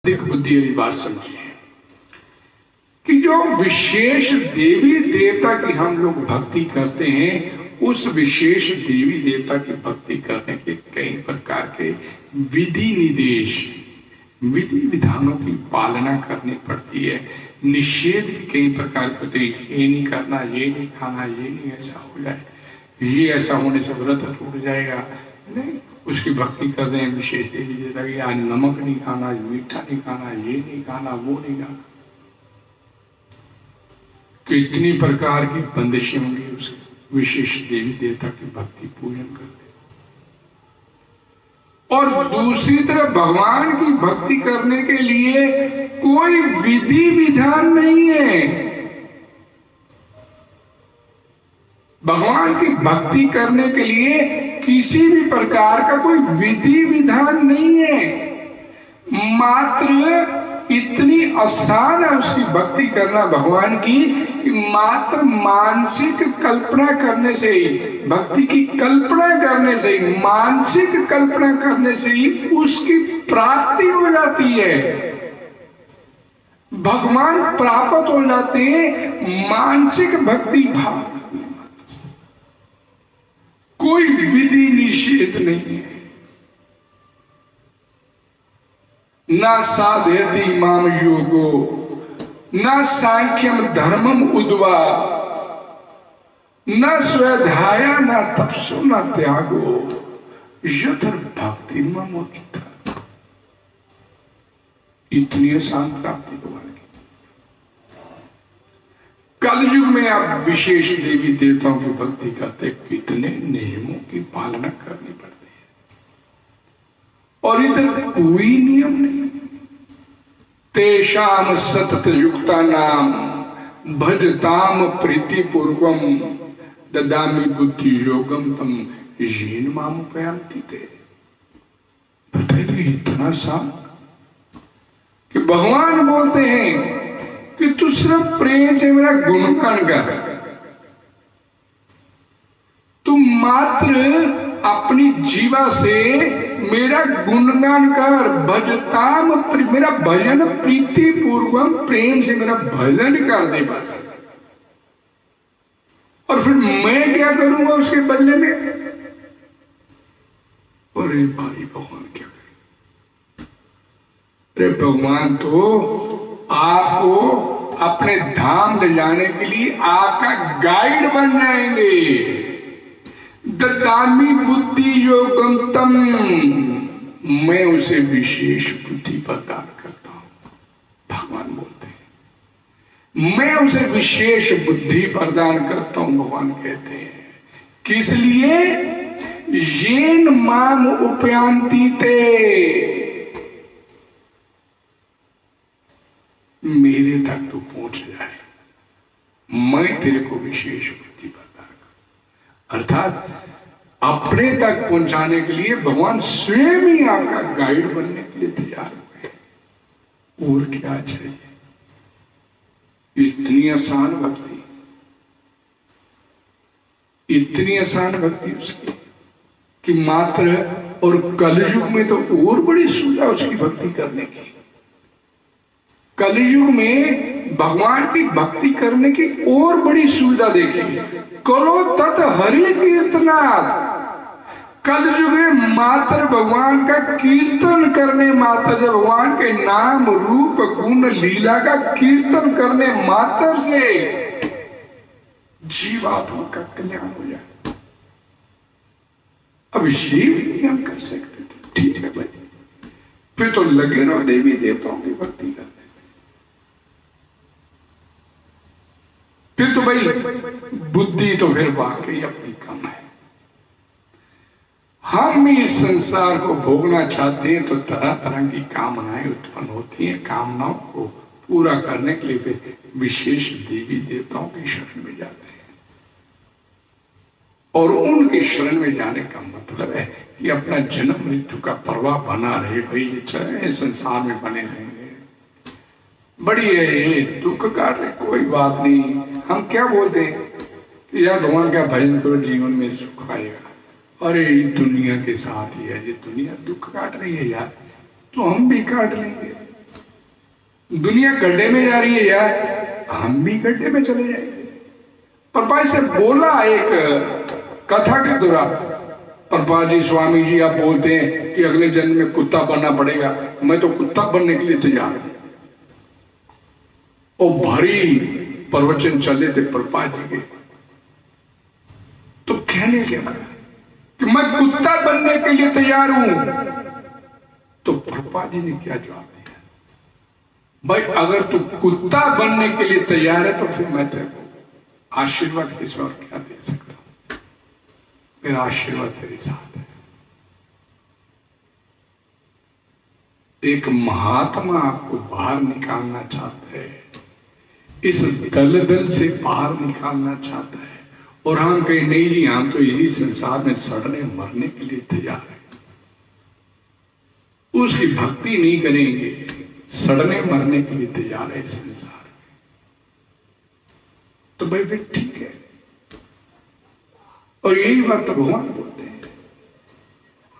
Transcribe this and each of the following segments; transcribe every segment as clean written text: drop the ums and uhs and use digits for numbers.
अधिक बुद्धि वाली बात समझिए कि जो विशेष देवी देवता की हम लोग भक्ति करते हैं, उस विशेष देवी देवता की भक्ति करने के कई प्रकार के विधि निर्देश, विधि विधानों की पालना करनी पड़ती है। निषेध भी कई प्रकार के होते हैं, ये नहीं करना, ये नहीं खाना, ये नहीं ऐसा हो जाए, ये ऐसा होने से व्रत टूट जाएगा। नहीं, उसकी भक्ति कर रहे हैं विशेष देवी देवता की, आज नमक नहीं खाना, मीठा नहीं खाना, ये नहीं खाना, वो नहीं खाना। कितनी प्रकार की बंदिशें होंगी उस विशेष देवी देवता की भक्ति पूजन करते। और दूसरी तरफ भगवान की भक्ति करने के लिए कोई विधि विधान नहीं है। भगवान की भक्ति करने के लिए किसी भी प्रकार का कोई विधि विधान नहीं है। मात्र इतनी आसान है उसकी भक्ति करना भगवान की कि मात्र मानसिक कल्पना करने से ही, भक्ति की कल्पना करने से ही, मानसिक कल्पना करने से ही उसकी प्राप्ति हो जाती है। भगवान प्राप्त हो जाते हैं मानसिक भक्ति भाव, कोई विधि निषेध नहीं है। न साधयति माम योगो न सांख्यम धर्मम उद्वा न स्वाध्याया न तपसो न त्यागो यथर भक्ति ममोचिता। इतनी आसान प्राप्ति भगवान की। कलयुग में आप विशेष देवी देवताओं की भक्ति करते, कितने नियमों की पालना करनी पड़ती है, और इधर कोई नियम नहीं। तेषाम सतत युक्ता नाम भजताम प्रीति पूर्वम ददामि बुद्धि योगम तम येन माम उपयान्ति ते। बताइए इतना सा कि भगवान बोलते हैं कि तू सिर्फ प्रेम से मेरा गुणगान कर, तू मात्र अपनी जीवा से मेरा गुणगान कर, भजताम, मेरा भजन प्रीति पूर्वम, प्रेम से मेरा भजन कर दे बस। और फिर मैं क्या करूंगा उसके बदले में? अरे भाई भगवान क्या करें? अरे भगवान तो आपको अपने धाम ले जाने के लिए आपका गाइड बन जाएंगे। ददामि बुद्धि योगम तम, मैं उसे विशेष बुद्धि प्रदान करता हूं। भगवान बोलते हैं मैं उसे विशेष बुद्धि प्रदान करता हूं। भगवान कहते हैं किस लिए? येन माम उपयान्ति ते, मेरे तक तो पहुंच जाए, मैं तेरे को विशेष बुद्धि प्रदान कर। अर्थात अपने तक पहुंचाने के लिए भगवान स्वयं ही आपका गाइड बनने के लिए तैयार हुए। और क्या चाहिए? इतनी आसान भक्ति, इतनी आसान भक्ति उसकी कि मात्र, और कलयुग में तो और बड़ी सुविधा उसकी भक्ति करने की। कलयुग में भगवान की भक्ति करने की और बड़ी सुविधा देखी। करो तत् हरि कीर्तनात्। कलयुग में मात्र भगवान का कीर्तन करने मात्र से, भगवान के नाम रूप गुण लीला का कीर्तन करने मात्र से जीवात्मा का कल्याण हो जाए। अब ये भी हम कर सकते थे, ठीक है भाई, फिर तो लगे रहो देवी देवताओं की भक्ति करने। फिर तो भाई बुद्धि तो फिर वाकई अपनी कम है। हम इस संसार को भोगना चाहते हैं तो तरह तरह की कामनाएं उत्पन्न होती हैं। कामनाओं को पूरा करने के लिए फिर विशेष देवी देवताओं की शरण में जाते हैं, और उनकी शरण में जाने का मतलब है कि अपना जन्म मृत्यु का परवाह बना रहे। भाई चले संसार में बने रहेंगे, बड़ी है दुख काट रहे, कोई बात नहीं। हम क्या बोलते हैं कि यार भगवान का भजन करो, जीवन में सुख आएगा। अरे दुनिया के साथ ही है, ये दुनिया दुख काट रही है यार, तो हम भी काट लेंगे। दुनिया गड्ढे में जा रही है यार, हम भी गड्ढे में चले जाएंगे। प्रभुपाद से बोला एक कथा के दौरान, प्रभुपाद जी स्वामी जी आप बोलते हैं कि अगले जन्म में कुत्ता बनना पड़ेगा, मैं तो कुत्ता बनने के लिए तैयार हूं। और भारी प्रवचन चले थे प्रभुपाद जी के, तो कहने लगा कि मैं कुत्ता बनने के लिए तैयार हूं। तो प्रभुपाद जी ने क्या जवाब दिया, भाई अगर तू कुत्ता बनने के लिए तैयार है तो फिर मैं तेरे को आशीर्वाद किस और क्या दे सकता हूं, मेरा आशीर्वाद तेरे साथ है। एक महात्मा आपको बाहर निकालना चाहता है, इस दलदल से बाहर निकालना चाहता है, और हम कहें नहीं जी हम तो इसी संसार में सड़ने मरने के लिए तैयार हैं, उसकी भक्ति नहीं करेंगे, सड़ने मरने के लिए तैयार है इस संसार में, तो भाई फिर ठीक है। और यही बात तो भगवान बोलते हैं।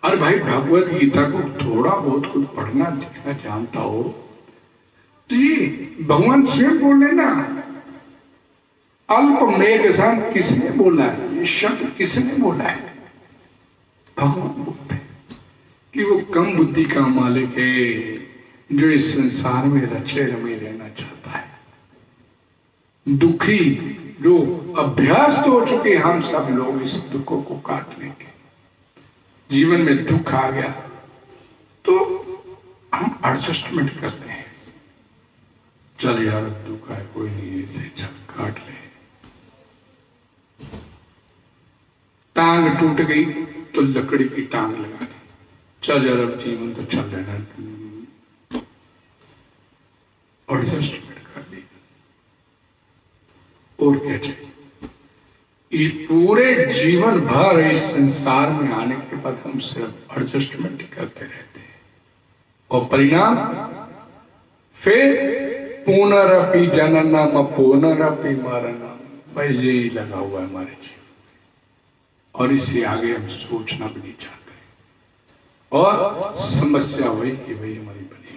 अरे भाई भगवत गीता को थोड़ा बहुत कुछ पढ़ना लिखना जानता हो तो ये भगवान स्वयं बोल रहे ना, अल्प मेघ सान किसने बोला है, ये शब्द किसने बोला है, भगवान बोलते हैं कि वो कम बुद्धि का मालिक है जो इस संसार में रचे रमे रहना चाहता है। दुखी जो अभ्यस्त हो चुके हम सब लोग इस दुखों को काटने के, जीवन में दुख आ गया तो हम एडजस्टमेंट करते हैं, चल यार दुख है कोई नहीं इसे चल काट ले। टांग टूट गई तो लकड़ी की टांग लगा ली, चल यार अब जीवन तो चल रहा है, एडजस्टमेंट कर ली। और क्या चाहिए, ये पूरे जीवन भर इस संसार में आने के बाद हम सिर्फ एडजस्टमेंट करते रहते हैं, और परिणाम फिर पुनरअपि जननम पुनरअपि मरणम, भाई यही लगा हुआ है हमारे जीवन, और इससे आगे हम सोचना भी नहीं चाहते, और समस्या वही कि भाई हमारी बनी